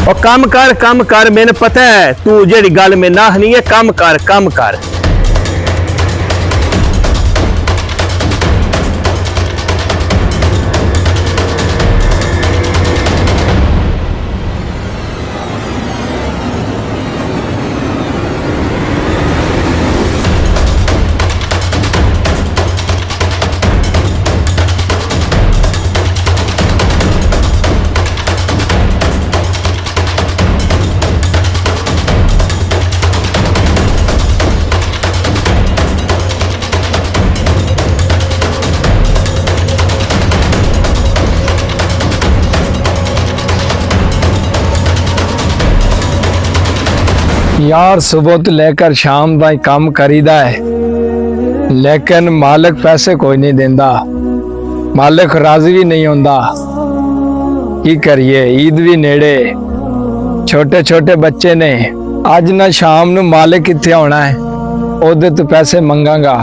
और काम कर मैंने पता है तू जेड़ी गल में ना नहीं है काम कर यार सुबह तो लेकर शाम तक काम करीदा है, लेकिन मालिक पैसे कोई नहीं देंदा, मालिक राजी भी नहीं होंदा। की करिए, ईद भी नेड़े, छोटे छोटे बच्चे ने। अज ना शाम नू मालिक किथे आना है, ओदे तो पैसे मंगांगा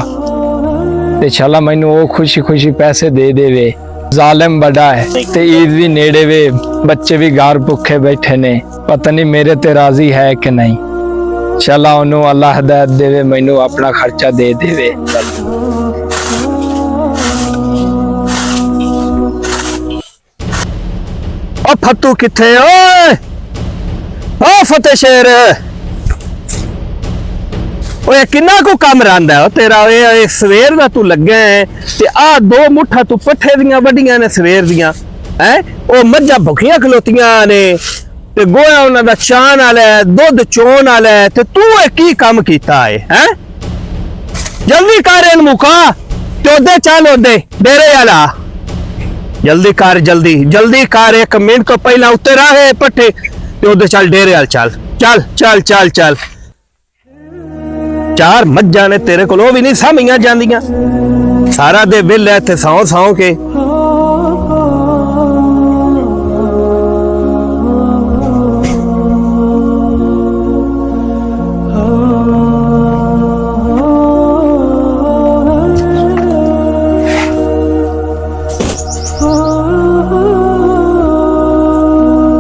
ते शाला मैनू वो खुशी खुशी पैसे दे देवे। जालिम बड़ा है ते ईद भी नेड़े वे, बच्चे भी घर भुखे बैठे ने, पता नहीं मेरे ते राजी है कि नहीं। चला उन्हों अल्लाह हिदायत देवे, मैनू अपना खर्चा दे देवे। ओ फत्तू किथे ओए ओ फतेह शेर ओए किन्ना को काम रंदा है तेरा। ए सवेर दा तू लगे है ते आ दो मुठा तू पट्ठे दियां वड्डियां ने सवेर दियां हैं। ओ मज्जां भुखियां खलोतियां ने ते गोया उन्हां दा चान वाला है, दुध चोन वाला है, ते तू ए की काम कीता है हैं। जल्दी कर इन मुका ते ओदे चल ओदे डेरे वाला, जल्दी कर जल्दी कर। एक मिनट तो पहला उत्ते रहे पट्ठे ते ओदे चल डेरे वाल चल चल चल चल चल। चार मज्जां ने तेरे कोल भी नहीं सामियां जांदियां, सारा दे बिल है इत्थे सौ के।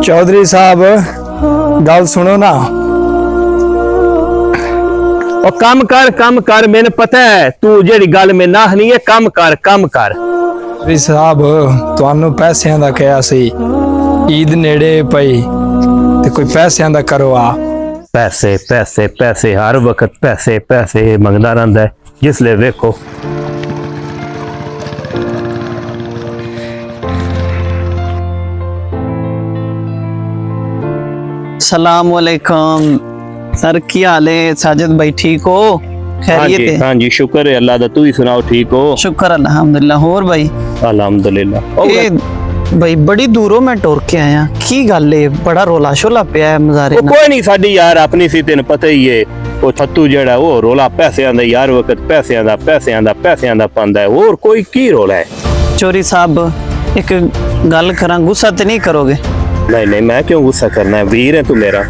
चौधरी साहब गल सुनो ना। और काम कर मैंने पता है तू जेड़ी गल में ना नहीं है काम कर। चौधरी साहब तुहानू पैसिਆਂ ਦਾ ਕਿਹਾ ਸੀ, ईद नेड़े पई ते कोई पैसिਆਂ ਦਾ करो आ। पैसे हर वक्त पैसे मंगदा रहिंदा है जिसले वेखो। सलाम वालेकुम सर, की हाल है? साजिद भाई ठीक हो? खैरियत है? हाँ जी शुक्र है अल्लाह दा, तू ही सुनाओ ठीक हो? शुक्र अल्हम्दुलिल्लाह। और भाई? अल्हम्दुलिल्लाह। ए भाई बड़ी दूरों मैं टोर के आया, की गल है? बड़ा रोला शोला पिया है मजारे ना। कोई नहीं साडी यार अपनी सी, तेन पता ही है वो छत्तू जेड़ा वो रोला पैसियां दा यार वक्त पैसियां दा पांदा है। और कोई की रोला है? चोरी साहब एक गल करा, गुस्सा तो नहीं करोगे? नहीं मैं क्यों गुस्सा करना है, वीर है तू मेरा।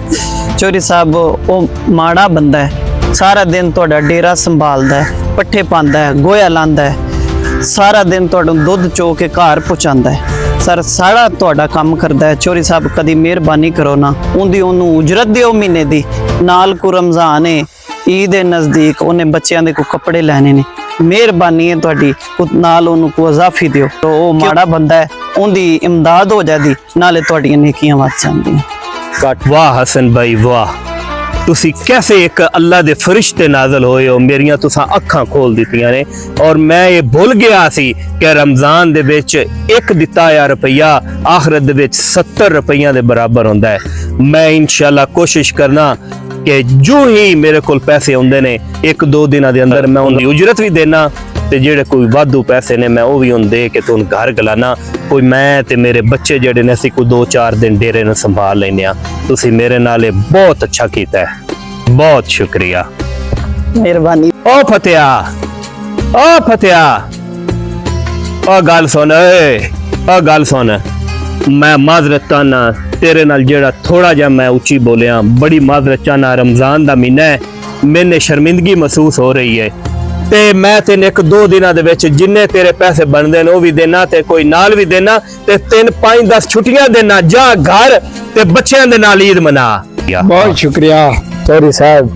चोरी साहब वो माड़ा बंदा है, सारा दिन तुहाडा डेरा संभालदा है, पट्ठे पांदा है, गोया लांदा है, सारा दिन तुहानू दुध चो के घर पहुंचांदा है, सर सारा तुहाडा काम करदा है। चोरी साहब कदी मेहरबानी करो ना, उन्दी ओनू उजरत दिओ महीने दी, नाल को रमजान है, ईद है नजदीक, उन्हें बच्चों दे को कपड़े लैने ने, मेहरबानी है तुहाडी, नाल ओनू को अजाफी दिओ। तो वो माड़ा बंदा है, उनदी इमदाद हो जाती, नाले तुहाडियां नेकियां वध जांदियां। वाह हसन भाई वाह, तुसी कैसे एक अल्लाह दे फरिश्ते नाज़िल होए हो, मेरियां तुसां अखां खोल दित्तियां ने। और मैं ये भुल गया सी कि रमजान दे विच एक दिता होया रुपया आखिरत दे विच 70 रुपइयां दे बराबर होंदा है। मैं इंशाल्लाह कोशिश करना कि जो ही मेरे कोल पैसे आउंदे ने एक दो दिनां दे अंदर मैं उनकी उजरत भी देना, ते जेड़े कोई वाधू पैसे ने मैं वो भी उन दे के तुम घर गलाना। कोई मैं ते मेरे बच्चे जेड़े ने असीं कोई 2-4 दिन डेरे नूं संभाल लैने आ। तुसीं मेरे नाल बहुत अच्छा कीता है, बहुत शुक्रिया, मेहरबानी। ओ फतेहा ओ गल सुन, ओ गल सुन, मैं माजरत चाहना तेरे नाल जेड़ा थोड़ा जा मैं उच्ची बोलिया, बड़ी माजरत चाहना। रमजान दा महीना है, मैंने शर्मिंदगी महसूस हो रही है, ਤੇ ਮੈਂ ਤੈਨੂੰ 1-2 ਦਿਨਾਂ ਦੇ ਵਿੱਚ ਜਿੰਨੇ ਤੇਰੇ ਪੈਸੇ ਬਣਦੇ ਨੇ ਉਹ ਵੀ ਦੇਣਾ ਤੇ ਕੋਈ ਨਾਲ ਵੀ ਦੇਣਾ ਤੇ 3-5-10 ਛੁੱਟੀਆਂ ਦੇਣਾ। ਜਾ ਘਰ ਤੇ ਬੱਚਿਆਂ ਦੇ ਨਾਲ ਈਦ ਮਨਾ। बहुत शुक्रिया चौधरी साहब।